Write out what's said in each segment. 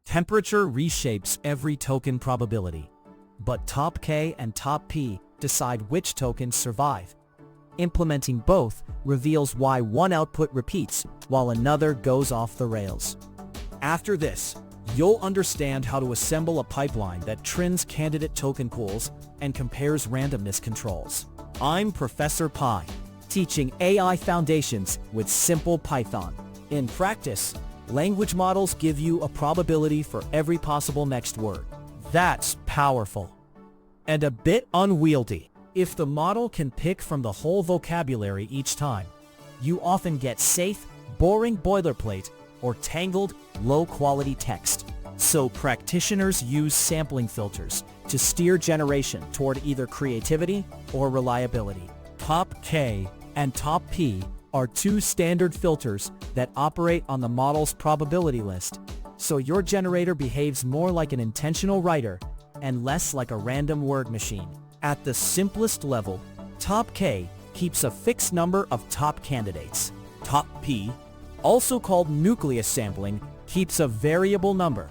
Temperature reshapes every token probability, but top K and top P decide which tokens survive. Implementing both reveals why one output repeats while another goes off the rails. After this, you'll understand how to assemble a pipeline that trends candidate token pools and compares randomness controls. I'm Professor Pi, teaching AI foundations with simple Python. In practice, language models give you a probability for every possible next word. That's powerful. And a bit unwieldy. If the model can pick from the whole vocabulary each time, you often get safe, boring boilerplate or tangled, low-quality text. So practitioners use sampling filters to steer generation toward either creativity or reliability. Top K and top P are two standard filters that operate on the model's probability list, so your generator behaves more like an intentional writer and less like a random word machine. At the simplest level, top K keeps a fixed number of top candidates. Top P, also called Nucleus sampling, keeps a variable number.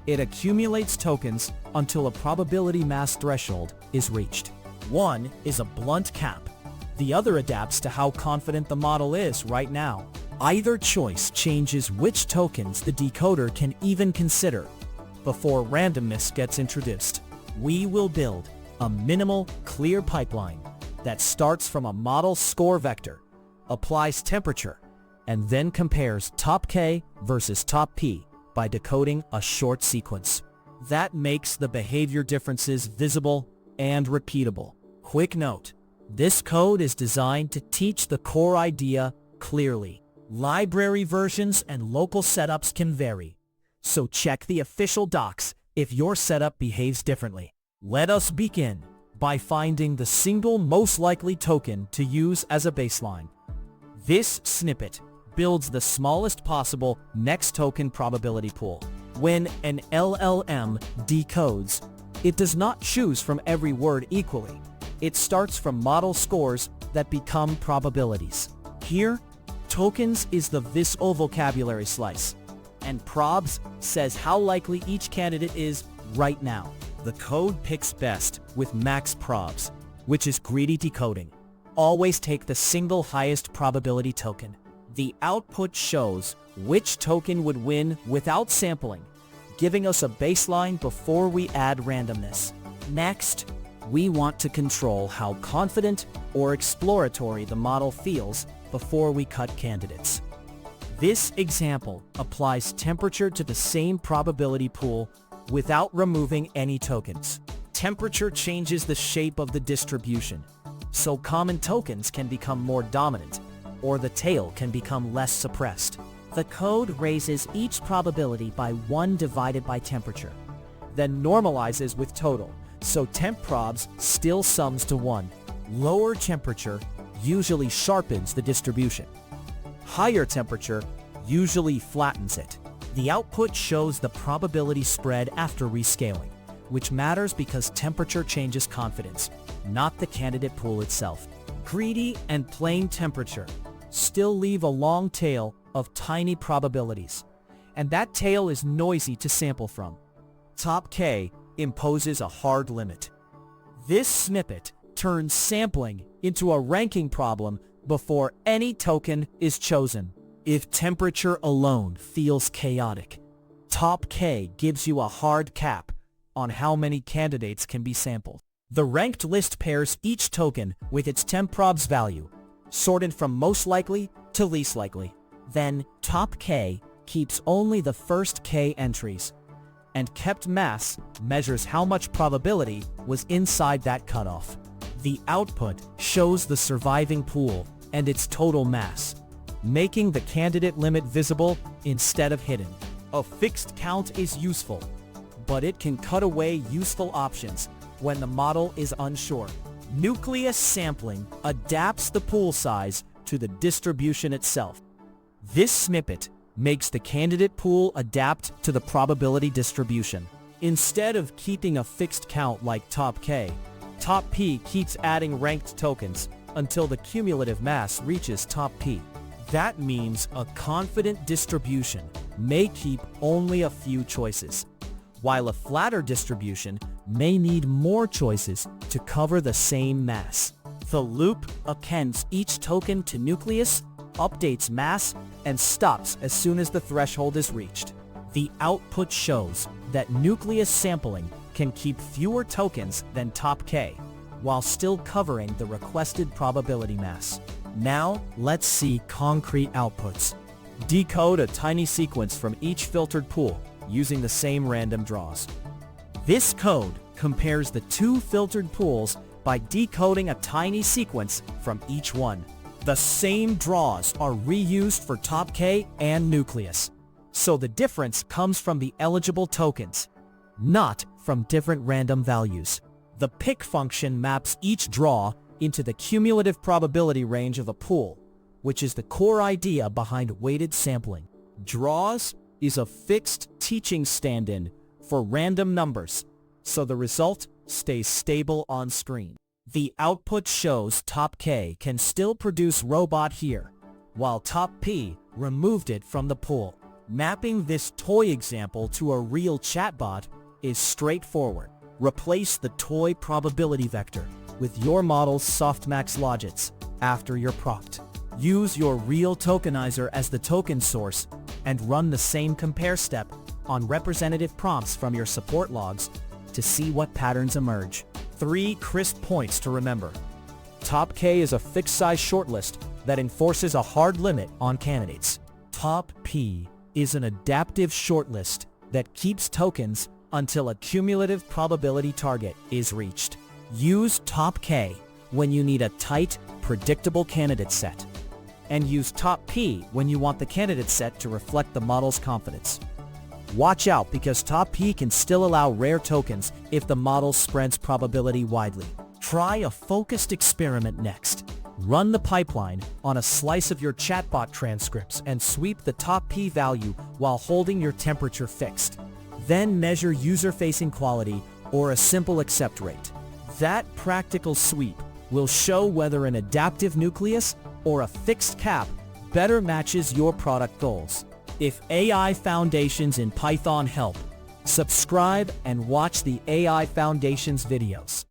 It accumulates tokens until a probability mass threshold is reached. One is a blunt cap. The other adapts to how confident the model is right now. Either choice changes which tokens the decoder can even consider before randomness gets introduced. We will build a minimal, clear pipeline that starts from a model score vector, applies temperature, and then compares top K versus top P by decoding a short sequence. That makes the behavior differences visible and repeatable. Quick note, this code is designed to teach the core idea clearly. Library versions and local setups can vary, so check the official docs if your setup behaves differently. Let us begin by finding the single most likely token to use as a baseline. This snippet builds the smallest possible next token probability pool. When an LLM decodes, it does not choose from every word equally. It starts from model scores that become probabilities. Here, tokens is the visceral vocabulary slice, and probs says how likely each candidate is right now. The code picks best with max probs, which is greedy decoding. Always take the single highest probability token. The output shows which token would win without sampling, giving us a baseline before we add randomness. Next, we want to control how confident or exploratory the model feels before we cut candidates. This example applies temperature to the same probability pool without removing any tokens. Temperature changes the shape of the distribution, so common tokens can become more dominant, or the tail can become less suppressed. The code raises each probability by 1 divided by temperature, then normalizes with total, so temp probs still sums to 1. Lower temperature usually sharpens the distribution. Higher temperature usually flattens it. The output shows the probability spread after rescaling, which matters because temperature changes confidence, not the candidate pool itself. Greedy and plain temperature still leave a long tail of tiny probabilities, and that tail is noisy to sample from. Top K imposes a hard limit. This snippet turns sampling into a ranking problem before any token is chosen. If temperature alone feels chaotic, top K gives you a hard cap on how many candidates can be sampled. The ranked list pairs each token with its temp probs value, sorted from most likely to least likely. Then top K keeps only the first K entries, and kept mass measures how much probability was inside that cutoff. The output shows the surviving pool and its total mass, making the candidate limit visible instead of hidden. A fixed count is useful, but it can cut away useful options when the model is unsure. Nucleus sampling adapts the pool size to the distribution itself. This snippet makes the candidate pool adapt to the probability distribution. Instead of keeping a fixed count like top K, top P keeps adding ranked tokens until the cumulative mass reaches top P. That means a confident distribution may keep only a few choices, while a flatter distribution may need more choices to cover the same mass. The loop appends each token to Nucleus, updates mass, and stops as soon as the threshold is reached. The output shows that Nucleus sampling can keep fewer tokens than top K, while still covering the requested probability mass. Now, let's see concrete outputs. Decode a tiny sequence from each filtered pool using the same random draws. This code compares the two filtered pools by decoding a tiny sequence from each one. The same draws are reused for top K and Nucleus, so the difference comes from the eligible tokens, not from different random values. The pick function maps each draw into the cumulative probability range of a pool, which is the core idea behind weighted sampling. Draws is a fixed teaching stand-in for random numbers, so the result stays stable on screen. The output shows top K can still produce robot here, while top P removed it from the pool. Mapping this toy example to a real chatbot is straightforward. Replace the toy probability vector with your model's softmax logits after your prompt. Use your real tokenizer as the token source and run the same compare step on representative prompts from your support logs to see what patterns emerge. 3 crisp points to remember. Top K is a fixed-size shortlist that enforces a hard limit on candidates. Top P is an adaptive shortlist that keeps tokens until a cumulative probability target is reached. Use top K when you need a tight, predictable candidate set, and use top P when you want the candidate set to reflect the model's confidence. Watch out, because top P can still allow rare tokens if the model spreads probability widely. Try a focused experiment next. Run the pipeline on a slice of your chatbot transcripts and sweep the top P value while holding your temperature fixed. Then measure user-facing quality or a simple accept rate. That practical sweep will show whether an adaptive Nucleus or a fixed cap better matches your product goals. If AI foundations in Python help, subscribe and watch the AI Foundations videos.